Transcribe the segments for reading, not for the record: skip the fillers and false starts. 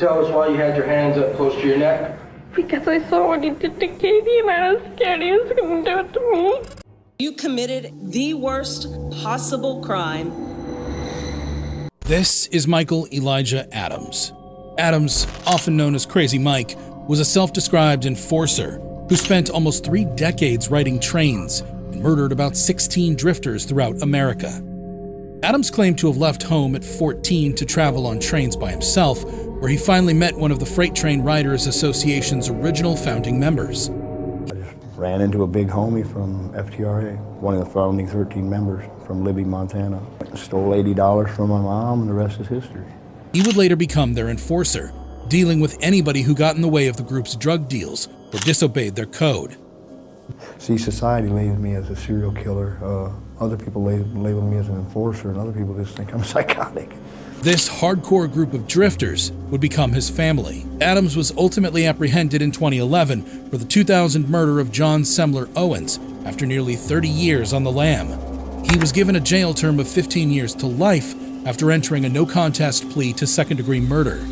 Tell us why you had your hands up close to your neck. Because I saw what he did to Katie and I was scared he was going to do it to me. You committed the worst possible crime. This is Michael Elijah Adams. Adams, often known as Crazy Mike, was a self-described enforcer who spent almost 3 decades riding trains and murdered about 16 drifters throughout America. Adams claimed to have left home at 14 to travel on trains by himself, where he finally met one of the Freight Train Riders Association's original founding members. I just ran into a big homie from FTRA, one of the founding 13 members from Libby, Montana. Stole $80 from my mom, and the rest is history. He would later become their enforcer, dealing with anybody who got in the way of the group's drug deals or disobeyed their code. See, society labels me as a serial killer. Other people label me as an enforcer, and other people just think I'm psychotic. This hardcore group of drifters would become his family. Adams was ultimately apprehended in 2011 for the 2000 murder of John Semler Owens after nearly 30 years on the lam. He was given a jail term of 15 years to life after entering a no-contest plea to second-degree murder.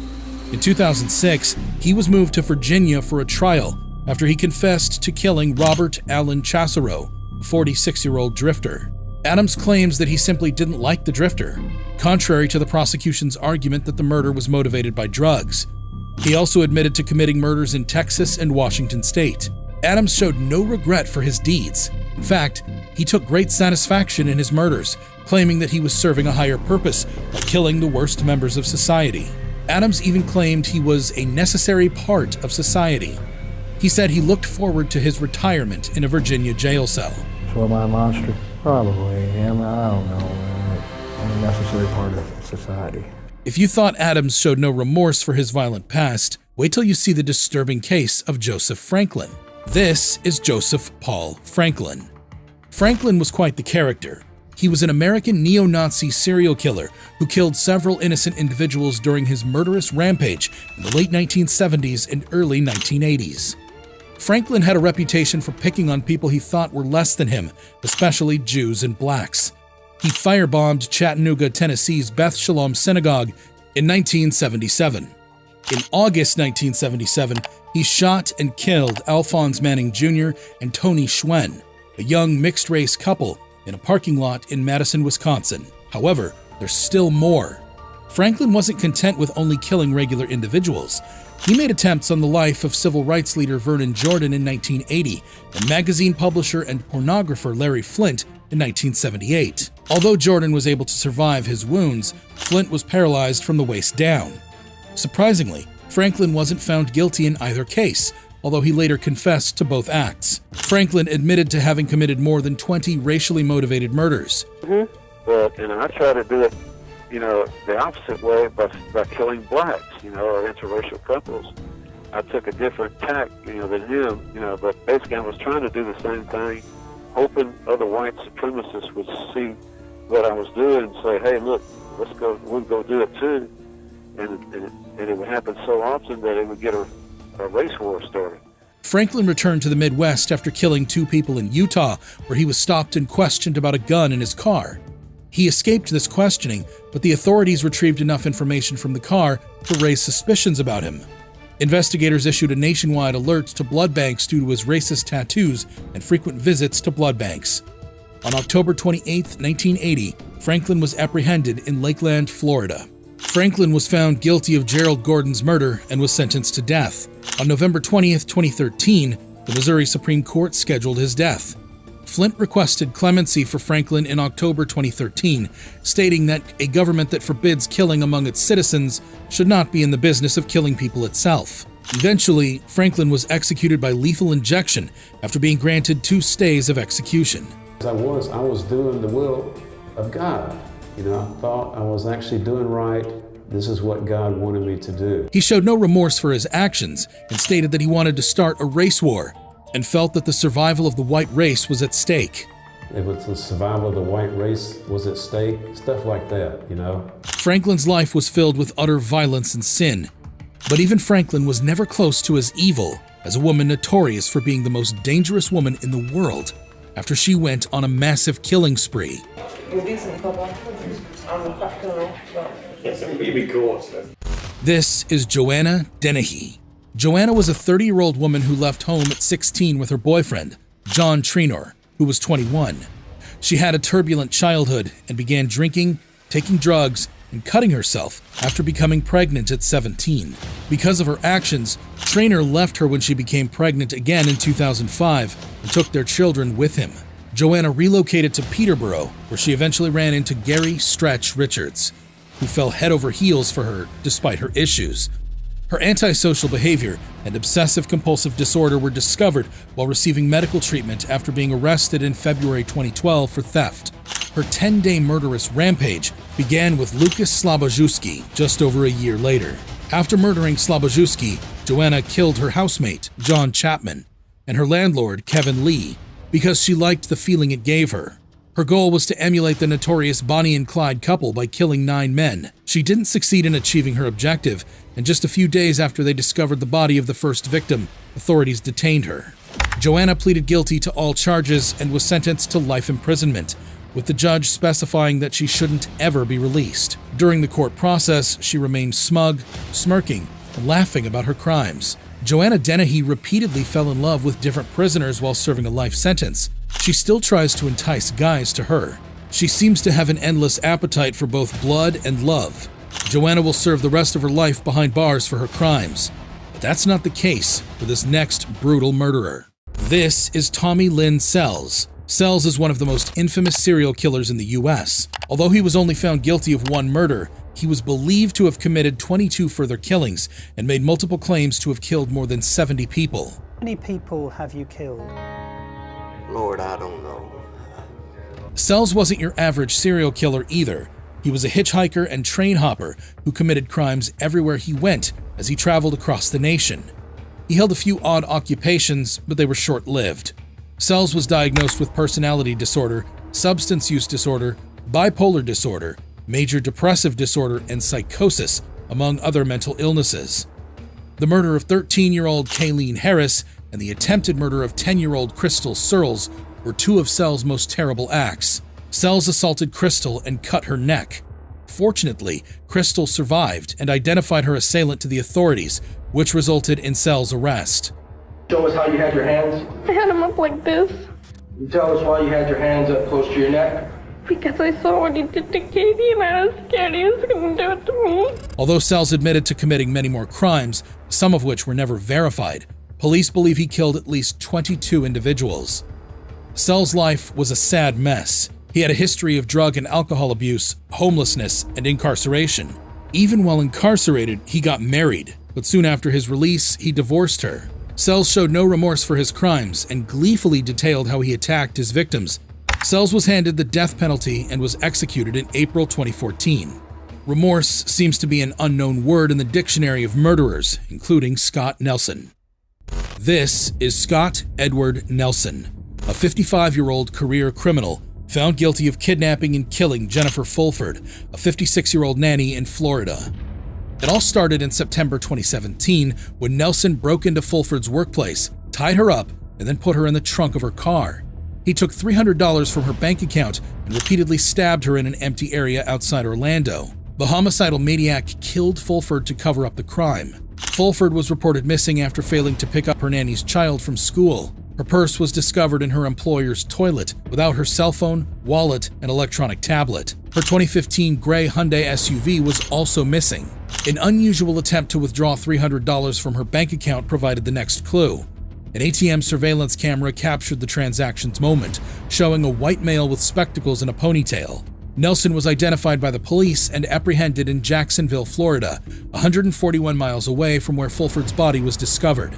In 2006, he was moved to Virginia for a trial after he confessed to killing Robert Allen Chassereau, a 46-year-old drifter. Adams claims that he simply didn't like the drifter, contrary to the prosecution's argument that the murder was motivated by drugs. He also admitted to committing murders in Texas and Washington state. Adams showed no regret for his deeds. In fact, he took great satisfaction in his murders, claiming that he was serving a higher purpose by killing the worst members of society. Adams even claimed he was a necessary part of society. He said he looked forward to his retirement in a Virginia jail cell. So am I a monster? Probably am. I don't know. I'm a necessary part of society. If you thought Adams showed no remorse for his violent past, wait till you see the disturbing case of Joseph Franklin. This is Joseph Paul Franklin. Franklin was quite the character. He was an American neo-Nazi serial killer who killed several innocent individuals during his murderous rampage in the late 1970s and early 1980s. Franklin had a reputation for picking on people he thought were less than him, especially Jews and blacks. He firebombed Chattanooga, Tennessee's Beth Shalom Synagogue in 1977. In August 1977, he shot and killed Alphonse Manning Jr. and Tony Schwen, a young mixed-race couple, in a parking lot in Madison, Wisconsin. However, there's still more. Franklin wasn't content with only killing regular individuals. He made attempts on the life of civil rights leader Vernon Jordan in 1980 and magazine publisher and pornographer Larry Flynt in 1978. Although Jordan was able to survive his wounds, Flynt was paralyzed from the waist down. Surprisingly, Franklin wasn't found guilty in either case, although he later confessed to both acts. Franklin admitted to having committed more than 20 racially motivated murders. But, I try to do it, the opposite way by killing blacks, or interracial couples. I took a different tack, than him, but basically I was trying to do the same thing, hoping other white supremacists would see what I was doing and say, hey, look, we'll go do it too. And it would happen so often that it would get a race war started. Franklin returned to the Midwest after killing 2 people in Utah, where he was stopped and questioned about a gun in his car. He escaped this questioning, but the authorities retrieved enough information from the car to raise suspicions about him. Investigators issued a nationwide alert to blood banks due to his racist tattoos and frequent visits to blood banks. On October 28, 1980, Franklin was apprehended in Lakeland, Florida. Franklin was found guilty of Gerald Gordon's murder and was sentenced to death. On November 20, 2013, the Missouri Supreme Court scheduled his death. Flynt requested clemency for Franklin in October 2013, stating that a government that forbids killing among its citizens should not be in the business of killing people itself. Eventually, Franklin was executed by lethal injection after being granted 2 stays of execution. I was doing the will of God. I thought I was actually doing right. This is what God wanted me to do. He showed no remorse for his actions and stated that he wanted to start a race war and felt that the survival of the white race was at stake. If it's the survival of the white race was at stake, stuff like that, Franklin's life was filled with utter violence and sin. But even Franklin was never close to as evil as a woman notorious for being the most dangerous woman in the world after she went on a massive killing spree. You're decent, Papa. I'm a fat girl. Yes, I'm really cool. This is Joanna Dennehy. Joanna was a 30-year-old woman who left home at 16 with her boyfriend, John Trenor, who was 21. She had a turbulent childhood and began drinking, taking drugs, and cutting herself after becoming pregnant at 17. Because of her actions, Trenor left her when she became pregnant again in 2005 and took their children with him. Joanna relocated to Peterborough, where she eventually ran into Gary Stretch Richards, who fell head over heels for her despite her issues. Her antisocial behavior and obsessive-compulsive disorder were discovered while receiving medical treatment after being arrested in February 2012 for theft. Her 10-day murderous rampage began with Lucas Slabojewski just over a year later. After murdering Slabojewski, Joanna killed her housemate, John Chapman, and her landlord, Kevin Lee, because she liked the feeling it gave her. Her goal was to emulate the notorious Bonnie and Clyde couple by killing 9 men. She didn't succeed in achieving her objective, and just a few days after they discovered the body of the first victim, authorities detained her. Joanna pleaded guilty to all charges and was sentenced to life imprisonment, with the judge specifying that she shouldn't ever be released. During the court process, she remained smug, smirking, and laughing about her crimes. Joanna Dennehy repeatedly fell in love with different prisoners while serving a life sentence. She still tries to entice guys to her. She seems to have an endless appetite for both blood and love. Joanna will serve the rest of her life behind bars for her crimes. But that's not the case for this next brutal murderer. This is Tommy Lynn Sells. Sells is one of the most infamous serial killers in the U.S. Although he was only found guilty of 1 murder, he was believed to have committed 22 further killings and made multiple claims to have killed more than 70 people. How many people have you killed? Lord, I don't know. Sells wasn't your average serial killer either. He was a hitchhiker and train hopper who committed crimes everywhere he went as he traveled across the nation. He held a few odd occupations, but they were short-lived. Sells was diagnosed with personality disorder, substance use disorder, bipolar disorder, major depressive disorder, and psychosis, among other mental illnesses. The murder of 13-year-old Kayleen Harris and the attempted murder of 10-year-old Crystal Searles were 2 of Sells' most terrible acts. Sells assaulted Crystal and cut her neck. Fortunately, Crystal survived and identified her assailant to the authorities, which resulted in Sells' arrest. Show us how you had your hands. I had him up like this You tell us why you had your hands up close to your neck. because I saw what he did to Katie and I was scared he was going to do it to me. Although Sells admitted to committing many more crimes, some of which were never verified, police believe he killed at least 22 individuals. Sells' life was a sad mess. He had a history of drug and alcohol abuse, homelessness, and incarceration. Even while incarcerated, he got married, but soon after his release, he divorced her. Sells showed no remorse for his crimes and gleefully detailed how he attacked his victims. Sells was handed the death penalty and was executed in April 2014. Remorse seems to be an unknown word in the dictionary of murderers, including Scott Nelson. This is Scott Edward Nelson, a 55-year-old career criminal found guilty of kidnapping and killing Jennifer Fulford, a 56-year-old nanny in Florida. It all started in September 2017 when Nelson broke into Fulford's workplace, tied her up, and then put her in the trunk of her car. He took $300 from her bank account and repeatedly stabbed her in an empty area outside Orlando. The homicidal maniac killed Fulford to cover up the crime. Fulford was reported missing after failing to pick up her nanny's child from school. Her purse was discovered in her employer's toilet without her cell phone, wallet, and electronic tablet. Her 2015 gray Hyundai SUV was also missing. An unusual attempt to withdraw $300 from her bank account provided the next clue. An ATM surveillance camera captured the transaction's moment, showing a white male with spectacles and a ponytail. Nelson was identified by the police and apprehended in Jacksonville, Florida, 141 miles away from where Fulford's body was discovered.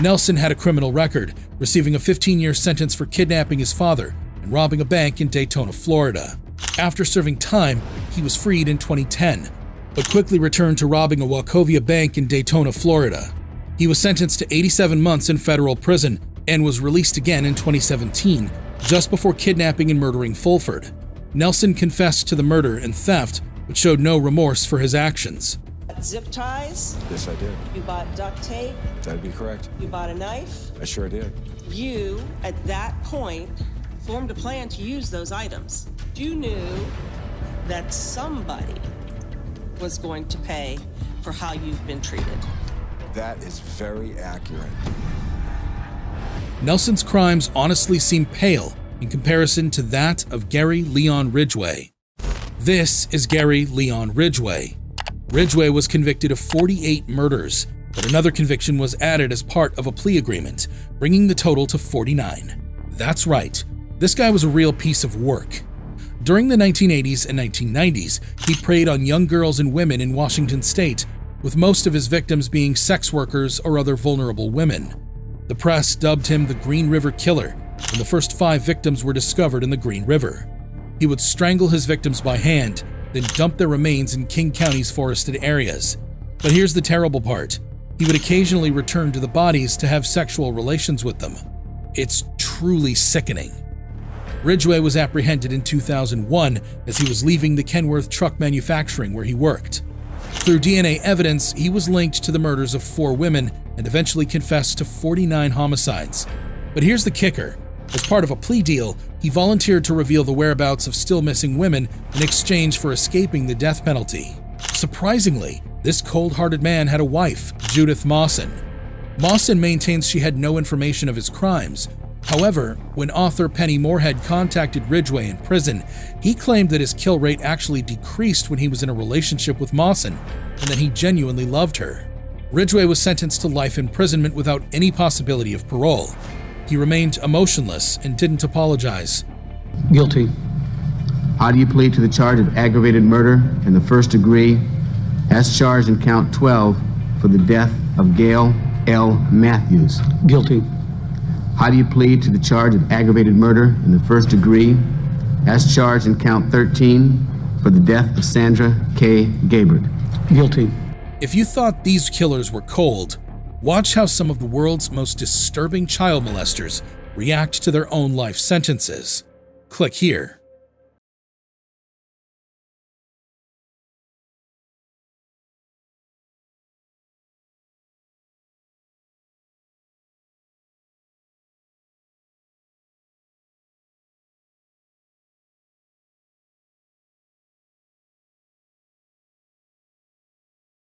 Nelson had a criminal record, receiving a 15-year sentence for kidnapping his father and robbing a bank in Daytona, Florida. After serving time, he was freed in 2010, but quickly returned to robbing a Wachovia bank in Daytona, Florida. He was sentenced to 87 months in federal prison and was released again in 2017, just before kidnapping and murdering Fulford. Nelson confessed to the murder and theft, but showed no remorse for his actions. Zip ties? Yes, I did. You bought duct tape? That'd be correct. You bought a knife? I sure did. You, at that point, formed a plan to use those items. You knew that somebody was going to pay for how you've been treated. That is very accurate. Nelson's crimes honestly seem pale in comparison to that of Gary Leon Ridgway. This is Gary Leon Ridgway. Ridgway was convicted of 48 murders, but another conviction was added as part of a plea agreement, bringing the total to 49. That's right, this guy was a real piece of work. During the 1980s and 1990s, he preyed on young girls and women in Washington state, with most of his victims being sex workers or other vulnerable women. The press dubbed him the Green River Killer, and the first 5 victims were discovered in the Green River. He would strangle his victims by hand, then dump their remains in King County's forested areas. But here's the terrible part. He would occasionally return to the bodies to have sexual relations with them. It's truly sickening. Ridgway was apprehended in 2001 as he was leaving the Kenworth truck manufacturing where he worked. Through DNA evidence, he was linked to the murders of 4 women and eventually confessed to 49 homicides. But here's the kicker. As part of a plea deal, he volunteered to reveal the whereabouts of still missing women in exchange for escaping the death penalty. Surprisingly, this cold-hearted man had a wife, Judith Mawson. Mawson maintains she had no information of his crimes. However, when author Penny Moorhead contacted Ridgway in prison, he claimed that his kill rate actually decreased when he was in a relationship with Mawson, and that he genuinely loved her. Ridgway was sentenced to life imprisonment without any possibility of parole. He remained emotionless and didn't apologize. Guilty. How do you plead to the charge of aggravated murder in the first degree, as charged in count 12 for the death of Gail L. Matthews? Guilty. How do you plead to the charge of aggravated murder in the first degree, as charged in count 13 for the death of Sandra K. Gabbard? Guilty. If you thought these killers were cold, watch how some of the world's most disturbing child molesters react to their own life sentences. Click here.